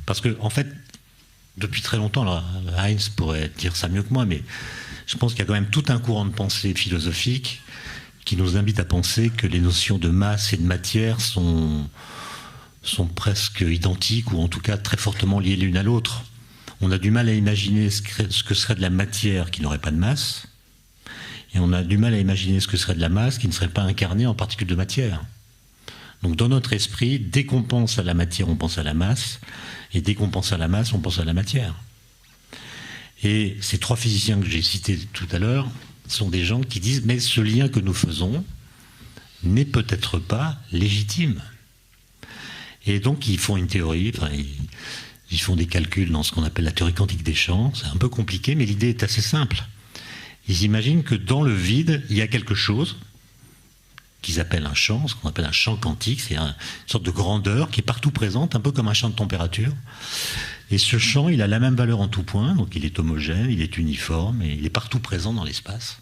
Parce que, en fait, depuis très longtemps, alors Heinz pourrait dire ça mieux que moi, mais je pense qu'il y a quand même tout un courant de pensée philosophique qui nous invite à penser que les notions de masse et de matière sont presque identiques, ou en tout cas très fortement liées l'une à l'autre. On a du mal à imaginer ce que serait de la matière qui n'aurait pas de masse, et on a du mal à imaginer ce que serait de la masse qui ne serait pas incarnée en particules de matière. Donc dans notre esprit, dès qu'on pense à la matière, on pense à la masse, et dès qu'on pense à la masse, on pense à la matière. Et ces trois physiciens que j'ai cités tout à l'heure sont des gens qui disent « mais ce lien que nous faisons n'est peut-être pas légitime ». Et donc ils font une théorie, ils font des calculs dans ce qu'on appelle la théorie quantique des champs. C'est un peu compliqué, mais l'idée est assez simple. Ils imaginent que dans le vide, il y a quelque chose qu'ils appellent un champ, ce qu'on appelle un champ quantique. C'est une sorte de grandeur qui est partout présente, un peu comme un champ de température. Et ce champ, il a la même valeur en tout point, donc il est homogène, il est uniforme, et il est partout présent dans l'espace.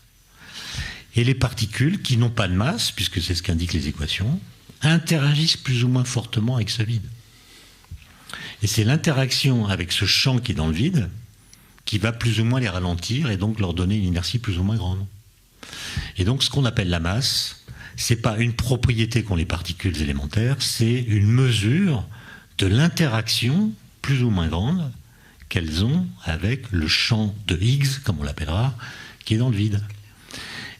Et les particules, qui n'ont pas de masse, puisque c'est ce qu'indiquent les équations, interagissent plus ou moins fortement avec ce vide. Et c'est l'interaction avec ce champ qui est dans le vide qui va plus ou moins les ralentir et donc leur donner une inertie plus ou moins grande. Et donc ce qu'on appelle la masse, c'est pas une propriété qu'ont les particules élémentaires, c'est une mesure de l'interaction plus ou moins grande qu'elles ont avec le champ de Higgs, comme on l'appellera, qui est dans le vide.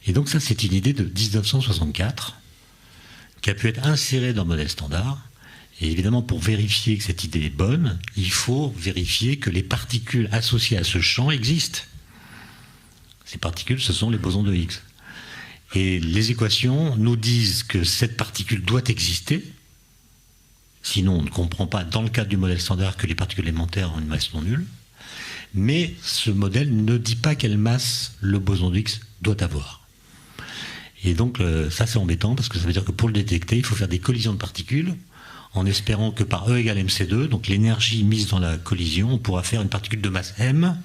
Et donc ça, c'est une idée de 1964 qui a pu être insérée dans le modèle standard. Et évidemment, pour vérifier que cette idée est bonne, il faut vérifier que les particules associées à ce champ existent. Ces particules, ce sont les bosons de Higgs. Et les équations nous disent que cette particule doit exister, sinon on ne comprend pas, dans le cadre du modèle standard, que les particules élémentaires ont une masse non nulle. Mais ce modèle ne dit pas quelle masse le boson de Higgs doit avoir. Et donc ça c'est embêtant, parce que ça veut dire que pour le détecter, il faut faire des collisions de particules, en espérant que par E égale mc2, donc l'énergie mise dans la collision, on pourra faire une particule de masse m,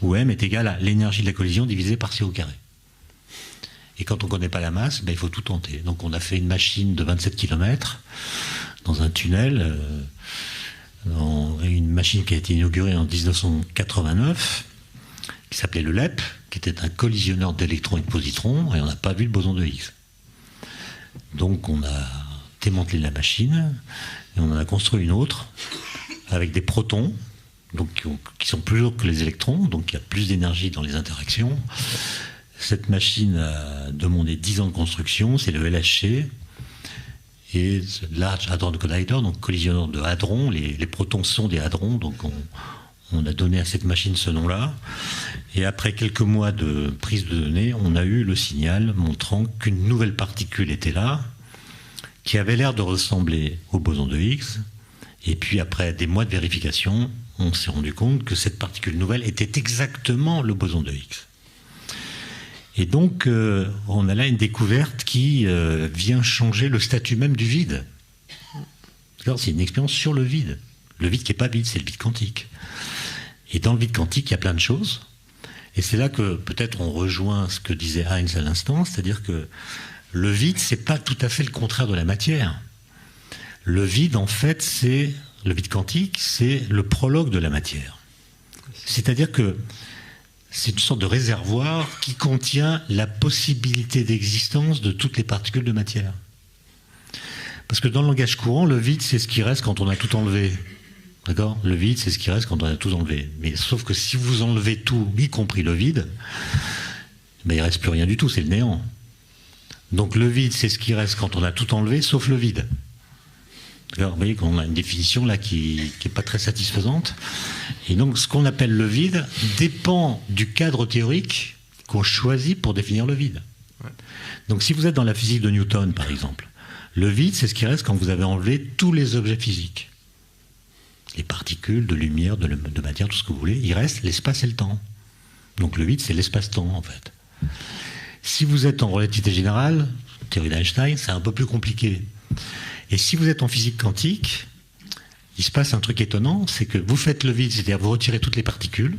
où m est égale à l'énergie de la collision divisée par c au carré. Et quand on ne connaît pas la masse, il faut tout tenter. Donc on a fait une machine de 27 km dans un tunnel, une machine qui a été inaugurée en 1989, qui s'appelait le LEP, qui était un collisionneur d'électrons et de positrons, et on n'a pas vu le boson de Higgs. Donc on a démantelé la machine, et on en a construit une autre, avec des protons, donc, qui sont plus lourds que les électrons, donc il y a plus d'énergie dans les interactions. Cette machine a demandé 10 ans de construction, c'est le LHC, et Large Hadron Collider, donc collisionneur de hadrons, les protons sont des hadrons, donc on a donné à cette machine ce nom-là. Et après quelques mois de prise de données, on a eu le signal montrant qu'une nouvelle particule était là, qui avait l'air de ressembler au boson de Higgs. Et puis après des mois de vérification, on s'est rendu compte que cette particule nouvelle était exactement le boson de Higgs. Et donc, on a là une découverte qui vient changer le statut même du vide. C'est une expérience sur le vide. Le vide qui n'est pas vide, c'est le vide quantique. Et dans le vide quantique, il y a plein de choses. Et c'est là que peut-être on rejoint ce que disait Heinz à l'instant, c'est-à-dire que le vide, c'est pas tout à fait le contraire de la matière. Le vide, en fait, le vide quantique, c'est le prologue de la matière. C'est-à-dire que c'est une sorte de réservoir qui contient la possibilité d'existence de toutes les particules de matière. Parce que dans le langage courant, le vide, c'est ce qui reste quand on a tout enlevé. D'accord ? Le vide, c'est ce qui reste quand on a tout enlevé. Mais sauf que si vous enlevez tout, y compris le vide, il ne reste plus rien du tout, c'est le néant. Donc le vide, c'est ce qui reste quand on a tout enlevé, sauf le vide. Alors, vous voyez qu'on a une définition là qui n'est pas très satisfaisante. Et donc ce qu'on appelle le vide dépend du cadre théorique qu'on choisit pour définir le vide. Ouais. Donc si vous êtes dans la physique de Newton, par exemple, le vide, c'est ce qui reste quand vous avez enlevé tous les objets physiques. Les particules, de lumière, de matière, tout ce que vous voulez. Il reste l'espace et le temps. Donc le vide, c'est l'espace-temps, en fait. Si vous êtes en relativité générale, théorie d'Einstein, c'est un peu plus compliqué. Et si vous êtes en physique quantique, il se passe un truc étonnant, c'est que vous faites le vide, c'est-à-dire vous retirez toutes les particules,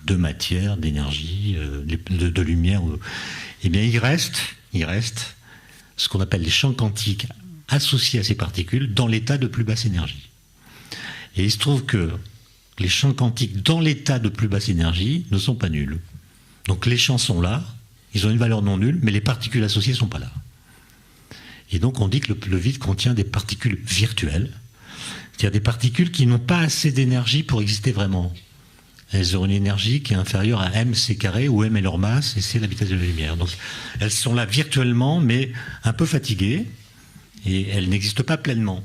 de matière, d'énergie, de lumière, et bien il reste ce qu'on appelle les champs quantiques associés à ces particules dans l'état de plus basse énergie. Et il se trouve que les champs quantiques dans l'état de plus basse énergie ne sont pas nuls. Donc les champs sont là, ils ont une valeur non nulle, mais les particules associées ne sont pas là. Et donc on dit que le vide contient des particules virtuelles, c'est-à-dire des particules qui n'ont pas assez d'énergie pour exister vraiment. Elles ont une énergie qui est inférieure à mc carré, où m est leur masse, et c'est la vitesse de la lumière. Donc elles sont là virtuellement, mais un peu fatiguées, et elles n'existent pas pleinement.